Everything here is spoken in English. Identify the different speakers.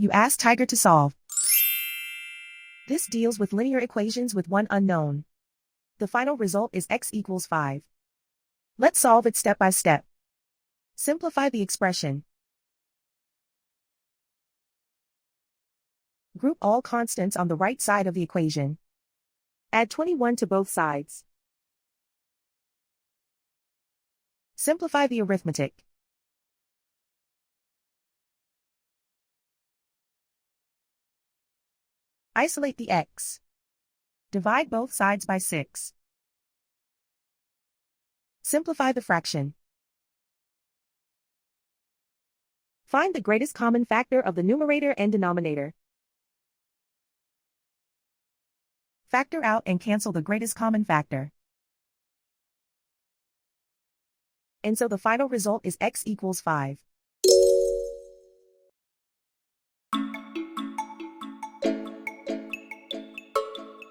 Speaker 1: You ask Tiger to solve. This deals with linear equations with one unknown. The final result is x equals 5. Let's solve it step by step. Simplify the expression. Group all constants on the right side of the equation. Add 21 to both sides. Simplify the arithmetic. Isolate the x. Divide both sides by 6. Simplify the fraction. Find the greatest common factor of the numerator and denominator. Factor out and cancel the greatest common factor. And so the final result is x equals 5.